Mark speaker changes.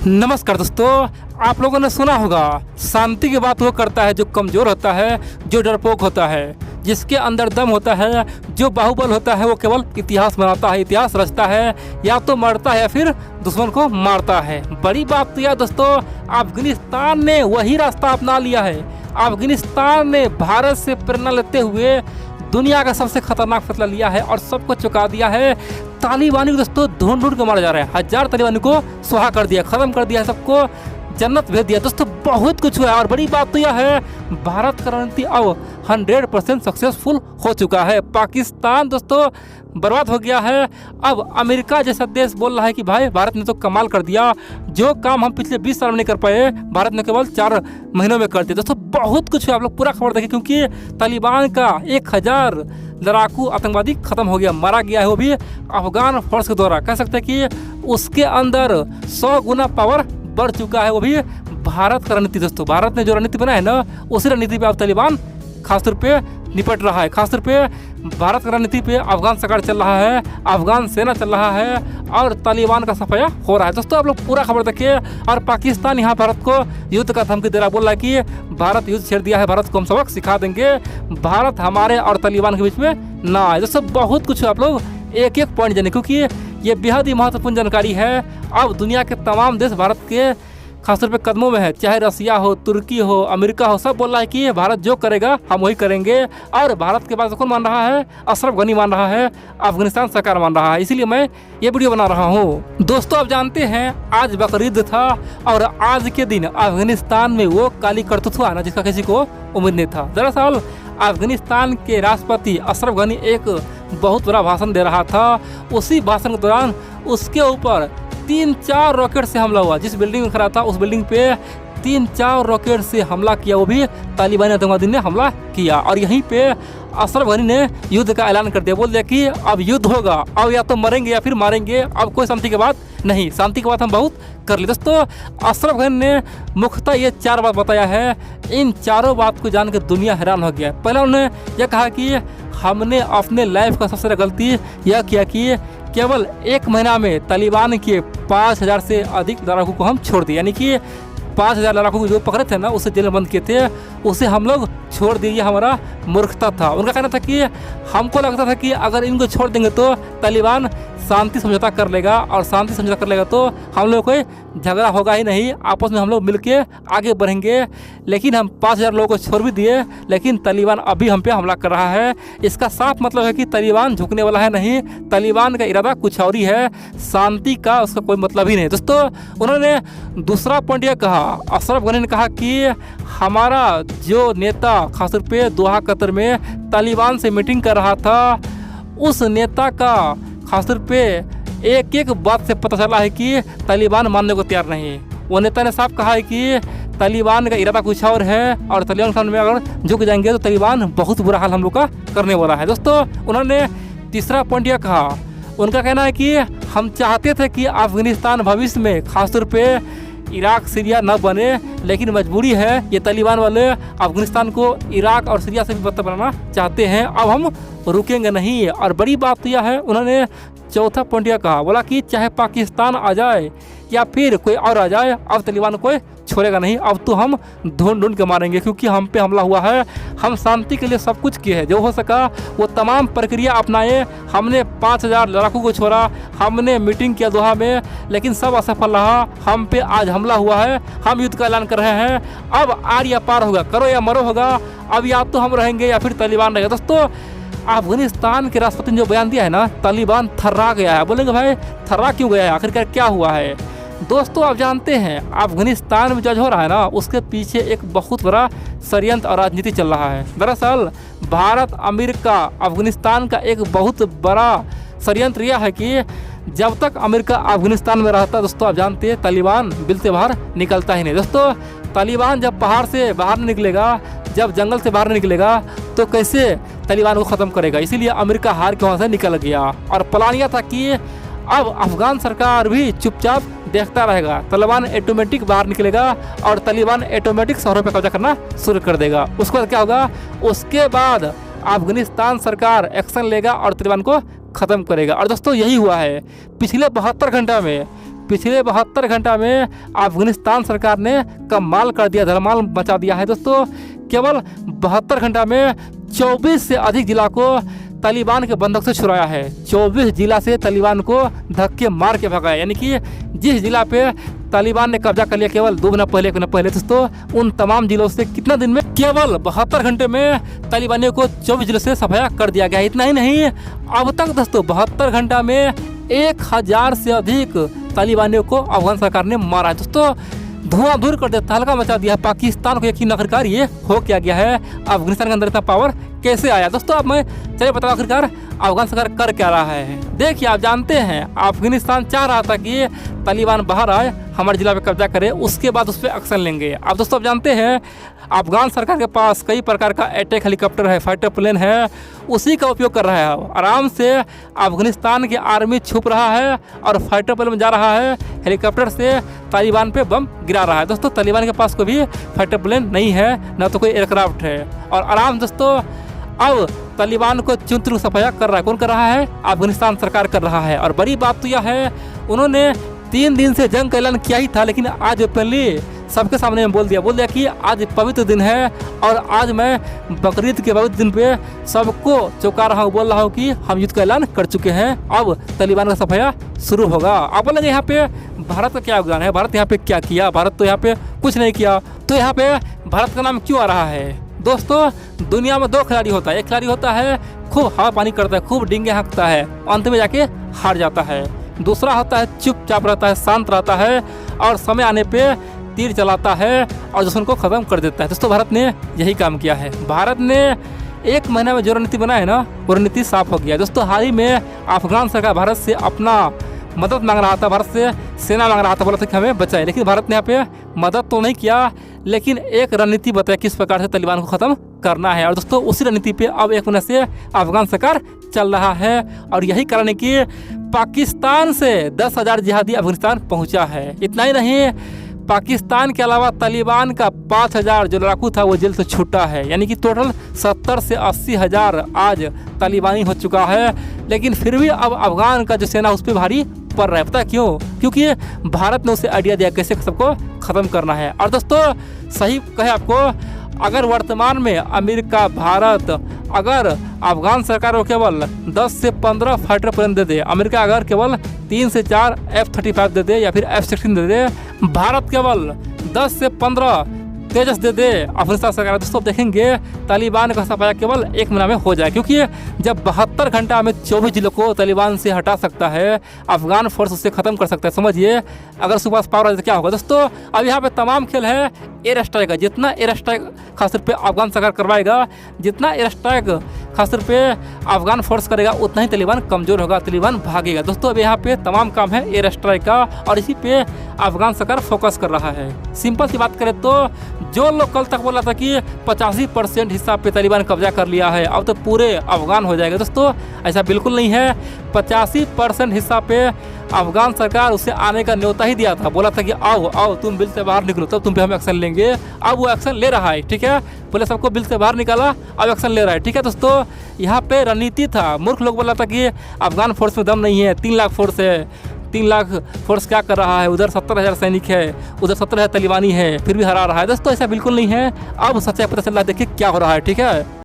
Speaker 1: नमस्कार दोस्तों, आप लोगों ने सुना होगा शांति की बात वो करता है जो कमज़ोर होता है, जो डरपोक होता है, जिसके अंदर दम होता है, जो बाहुबल होता है वो केवल इतिहास बनाता है, इतिहास रचता है, या तो मरता है या फिर दुश्मन को मारता है। बड़ी बात तो यह दोस्तों, अफगानिस्तान ने वही रास्ता अपना लिया है। अफगानिस्तान ने भारत से प्रेरणा लेते हुए दुनिया का सबसे खतरनाक फैसला लिया है और सबको चुका दिया है। तालिबानी को दोस्तों ढूंढ ढूंढ के मारा जा रहा है। 1000 तालिबानी को सुहा कर दिया, खत्म कर दिया, सबको जन्नत भेज दिया। दोस्तों बहुत कुछ हुआ है और बड़ी बात तो यह है, भारत का रणनीति अब 100% सक्सेसफुल हो चुका है। पाकिस्तान दोस्तों बर्बाद हो गया है। अब अमेरिका जैसा देश बोल रहा है कि भाई भारत ने तो कमाल कर दिया, जो काम हम पिछले 20 साल में नहीं कर पाए भारत ने केवल 4 महीनों में कर दिया। दोस्तों बहुत कुछ हुआ, आप लोग पूरा खबर देखिए, क्योंकि तालिबान का 1000 लड़ाकू आतंकवादी खत्म हो गया, मारा गया है, वो भी अफगान फोर्स के द्वारा। कह सकते हैं कि उसके अंदर 100 गुना पावर बढ़ चुका है, वो भी भारत का रणनीति। दोस्तों भारत ने जो रणनीति बनाया है ना, उसी रणनीति पे अब तालिबान खासतौर पे निपट रहा है। खासतौर पे भारत की रणनीति पे अफगान सरकार चल रहा है, अफगान सेना चल रहा है और तालिबान का सफाया हो रहा है। दोस्तों आप लोग पूरा खबर देखिए। और पाकिस्तान यहाँ भारत को युद्ध का धमकी दे रहा, बोल रहा है कि भारत युद्ध छेड़ दिया है, भारत को हम सबक सिखा देंगे, भारत हमारे और तालिबान के बीच में ना आए। दोस्तों बहुत कुछ आप लोग एक एक पॉइंट जाने, क्योंकि ये बेहद ही महत्वपूर्ण जानकारी है। अब दुनिया के तमाम देश भारत के खासतौर पे कदमों में है, चाहे रसिया हो, तुर्की हो, अमेरिका हो, सब बोल रहा है कि भारत जो करेगा हम वही करेंगे। और भारत के बात कौन मान रहा है? अशरफ गनी मान रहा है, अफगानिस्तान सरकार मान रहा है। इसीलिए मैं ये वीडियो बना रहा हूँ। दोस्तों आप जानते हैं आज बकरीद था और आज के दिन अफगानिस्तान में वो काली करतूत हुआ ना जिसका किसी को उम्मीद नहीं था। दरअसल अफगानिस्तान के राष्ट्रपति अशरफ गनी एक बहुत बड़ा भाषण दे रहा था। उसी भाषण के दौरान उसके ऊपर 3-4 रॉकेट से हमला हुआ। जिस बिल्डिंग में खड़ा था उस बिल्डिंग पे 3-4 रॉकेट से हमला किया, वो भी तालिबानी आतंकवादी ने हमला किया। और यहीं पे अशरफ गनी ने युद्ध का ऐलान कर दिया, बोल दिया कि अब युद्ध होगा, अब या तो मरेंगे या फिर मारेंगे, अब कोई शांति की बात नहीं, शांति की बात हम बहुत कर ली। दोस्तों अशरफ गनी ने मुख्यतः ये 4 बात बताया है। इन चारों बात को जानकर दुनिया हैरान हो गया। पहला उन्होंने यह कहा कि हमने अपने लाइफ का सबसे बड़ा गलती यह किया कि केवल 1 महीना में तालिबान के 5000 से अधिक लड़ाकू को हम छोड़ दिए। यानी कि 5000 लड़ाकू जो पकड़े थे ना, उसे जेल में बंद किए थे, उसे हम लोग छोड़ दिए, ये हमारा मूर्खता था। उनका कहना था कि हमको लगता था कि अगर इनको छोड़ देंगे तो तालिबान शांति समझौता कर लेगा, और शांति समझौता कर लेगा तो हम लोग कोई झगड़ा होगा ही नहीं, आपस में हम लोग मिलके आगे बढ़ेंगे। लेकिन हम 5000 लोगों को छोड़ भी दिए, लेकिन तालिबान अभी हम पे हमला कर रहा है। इसका साफ मतलब है कि तालिबान झुकने वाला है नहीं, तालिबान का इरादा कुछ और ही है, शांति का उसका कोई मतलब ही नहीं। दोस्तों उन्होंने दूसरा पॉइंट यह कहा, अशरफ गनी ने कहा कि हमारा जो नेता खासतौर पे दोहा कतर में तालिबान से मीटिंग कर रहा था, उस नेता का खासतौर पे एक एक बात से पता चला है कि तालिबान मानने को तैयार नहीं। वो नेता ने साफ कहा है कि तालिबान का इरादा कुछ और है और तालिबान के सामने अगर झुक जाएंगे तो तालिबान बहुत बुरा हाल हम लोग का करने वाला है। दोस्तों उन्होंने तीसरा पॉइंट यह कहा, उनका कहना है कि हम चाहते थे कि अफगानिस्तान भविष्य में खासतौर पे इराक सीरिया न बने, लेकिन मजबूरी है, ये तालिबान वाले अफगानिस्तान को इराक और सीरिया से भी बदतर बनाना चाहते हैं, अब हम रुकेंगे नहीं। और बड़ी बात तो यह है, उन्होंने चौथा पॉइंट यह कहा, बोला कि चाहे पाकिस्तान आ जाए या फिर कोई और आ जाए, अब तालिबान कोई छोड़ेगा नहीं, अब तो हम ढूंढ ढूंढ के मारेंगे, क्योंकि हम पे हमला हुआ है। हम शांति के लिए सब कुछ किए हैं, जो हो सका वो तमाम प्रक्रिया अपनाए। हमने 5000 लड़ाकू को छोड़ा, हमने मीटिंग किया दोहा में, लेकिन सब असफल रहा। हम पे आज हमला हुआ है, हम युद्ध का ऐलान कर रहे हैं, अब आर या पार होगा, करो या मरो होगा, अब या तो हम रहेंगे या फिर तालिबान रहेगा। दोस्तों अफगानिस्तान के राष्ट्रपति ने जो बयान दिया है ना, तालिबान थर्रा गया है। बोलेंगे भाई थर्रा क्यों गया है, आखिरकार क्या हुआ है? दोस्तों आप जानते हैं अफगानिस्तान में जो हो रहा है ना, उसके पीछे एक बहुत बड़ा षड्यंत्र और राजनीति चल रहा है। दरअसल भारत, अमेरिका, अफगानिस्तान का एक बहुत बड़ा षड्यंत्र यह है कि जब तक अमेरिका अफगानिस्तान में रहता, दोस्तों आप जानते हैं तालिबान बिल से बाहर निकलता ही नहीं। दोस्तों तालिबान जब पहाड़ से बाहर नहीं निकलेगा, जब जंगल से बाहर नहीं निकलेगा, तो कैसे तालिबान को ख़त्म करेगा? इसीलिए अमेरिका हार के वहाँ से निकल गया और प्लान यह था कि अब अफगान सरकार भी चुपचाप देखता रहेगा, तालिबान ऑटोमेटिक बाहर निकलेगा और तालिबान ऑटोमेटिक शहरों पर कब्जा करना शुरू कर देगा। उसके बाद क्या होगा? उसके बाद अफगानिस्तान सरकार एक्शन लेगा और तालिबान को ख़त्म करेगा। और दोस्तों यही हुआ है। पिछले 72 घंटा में पिछले 72 घंटा में अफगानिस्तान सरकार ने कमाल कर दिया, धमाल मचा दिया है दोस्तों। केवल 72 घंटा में 24 से अधिक जिला को तालिबान के बंधक से छुड़ाया है। 24 जिला से तालिबान को धक्के मार के भगाया, यानी कि जिस जिला पे तालिबान ने कब्जा कर लिया केवल 2 महीना पहले, 1 महीना पहले दोस्तों, उन तमाम जिलों से कितना दिन में, केवल 72 घंटे में तालिबानियों को 24 जिलों से सफाया कर दिया गया। इतना ही नहीं, अब तक दोस्तों 72 घंटा में 1000 से अधिक तालिबानियों को अफगान सरकार ने मारा है दोस्तों। धुआं धूर कर दिया, तहलका मचा दिया। पाकिस्तान को यकीन आखिरकार ये हो क्या गया है, अफगानिस्तान के अंदर इतना पावर कैसे आया दोस्तों। अब मैं चलिए बताओ आखिरकार अफगान सरकार कर क्या रहा है। देखिए, आप जानते हैं अफगानिस्तान चाह रहा था कि तालिबान बाहर आए, हमारे जिला पे कब्जा करे, उसके बाद उस पर एक्शन लेंगे। अब दोस्तों आप जानते हैं अफगान सरकार के पास कई प्रकार का अटैक हेलीकॉप्टर है, फाइटर प्लेन है, उसी का उपयोग कर रहा है। आराम से अफगानिस्तान की आर्मी छुप रहा है और फाइटर प्लेन में जा रहा है, हेलीकॉप्टर से तालिबान पे बम गिरा रहा है। दोस्तों तालिबान के पास कोई भी फाइटर प्लेन नहीं है, ना तो कोई एयरक्राफ्ट है, और आराम दोस्तों अब तालिबान को चुन चुन सफाया कर रहा है। कौन कर रहा है? अफगानिस्तान सरकार कर रहा है। और बड़ी बात तो यह है, उन्होंने 3 दिन से जंग का ऐलान किया ही था, लेकिन आज ओपनली सबके सामने में बोल दिया कि आज पवित्र दिन है और आज मैं बकरीद के पवित्र दिन पे सबको चौंका रहा हूँ, बोल रहा हूँ कि हम युद्ध का ऐलान कर चुके हैं, अब तालिबान का सफाया शुरू होगा। अब बोलेंगे यहाँ पे भारत का क्या योगदान है, भारत यहाँ पे क्या किया? भारत तो यहाँ पे कुछ नहीं किया। तो यहाँ पे भारत का नाम क्यों आ रहा है? दोस्तों दुनिया में 2 खिलाड़ी होता है। एक खिलाड़ी होता है खूब हवा पानी करता है, खूब डिंगे हाँकता है, अंत में जाके हार जाता है। दूसरा होता है चुपचाप रहता है, शांत रहता है और समय आने पे तीर चलाता है और दुश्मन को ख़त्म कर देता है। दोस्तों भारत ने यही काम किया है। भारत ने 1 महीने में जो रणनीति बनाया है ना, वो रणनीति साफ हो गया। दोस्तों हाल ही में अफगान सरकार भारत से अपना मदद मांग रहा था, भारत से सेना मांग रहा था, बोला था कि हमें बचाए, लेकिन भारत ने यहाँ पे मदद तो नहीं किया, लेकिन एक रणनीति बताया किस प्रकार से तालिबान को ख़त्म करना है। और दोस्तों उसी रणनीति पे अब 1 महीने से अफगान सरकार चल रहा है, और यही कारण है कि पाकिस्तान से 10,000 जिहादी अफगानिस्तान पहुंचा है। इतना ही नहीं, पाकिस्तान के अलावा तालिबान का 5,000 जो लड़ाकू था वो जेल से छूटा है, यानी कि टोटल 70 से 80,000 आज तालिबानी हो चुका है। लेकिन फिर भी अब अफगान का जो सेना उस पर भारी पड़ रहा है। पता क्यों? क्योंकि भारत ने उसे आइडिया दिया कैसे सबको ख़त्म करना है। और दोस्तों सही कहे आपको, अगर वर्तमान में अमेरिका, भारत अगर अफगान सरकार को केवल 10 से 15 फाइटर प्लेन दे दे, अमेरिका अगर केवल 3 से 4 F-35 दे दे या फिर F-16 दे दे, भारत केवल 10 से 15 तेजस दे दे अफगानिस्तान सरकार, दोस्तों देखेंगे तालिबान का सफाया केवल 1 महीना में हो जाए। क्योंकि जब 72 घंटा में 24 जिलों को तालिबान से हटा सकता है, अफगान फोर्स उससे ख़त्म कर सकता है। समझिए अगर उसके पास पावर है तो क्या होगा। दोस्तों अब यहाँ पे तमाम खेल है एयर स्ट्राइक का। जितना एयर स्ट्राइक खासतौर पे अफगान सरकार करवाएगा, जितना एयर स्ट्राइक खासतौर पे अफगान फोर्स करेगा, उतना ही तालिबान कमज़ोर होगा, तालिबान भागेगा। दोस्तों अब यहाँ पे तमाम काम है एयर स्ट्राइक का, और इसी पे अफगान सरकार फोकस कर रहा है। सिंपल सी बात करें तो जो लोग कल तक बोला था कि 85% हिस्सा पे तालिबान कब्जा कर लिया है, अब तो पूरे अफगान हो जाएगा, दोस्तों ऐसा बिल्कुल नहीं है। 85% हिस्सा पे अफगान सरकार उसे आने का न्योता ही दिया था, बोला था कि आओ आओ तुम बिल से बाहर निकलो तब तुम पे हम एक्शन लेंगे। अब वो एक्शन ले रहा है, ठीक है, पहले सबको बिल से बाहर निकाला, अब एक्शन ले रहा है, ठीक है। दोस्तों यहाँ पे रणनीति था, मूर्ख लोग बोला था कि अफगान फोर्स में दम नहीं है, 3 लाख फोर्स है, 3 लाख फोर्स क्या कर रहा है, उधर 70,000 सैनिक है, उधर 17,000 तालिबानी है, फिर भी हरा रहा है। दोस्तों ऐसा बिल्कुल नहीं है। अब सच्चाई पता चल रहा है, देखिए क्या हो रहा है, ठीक है।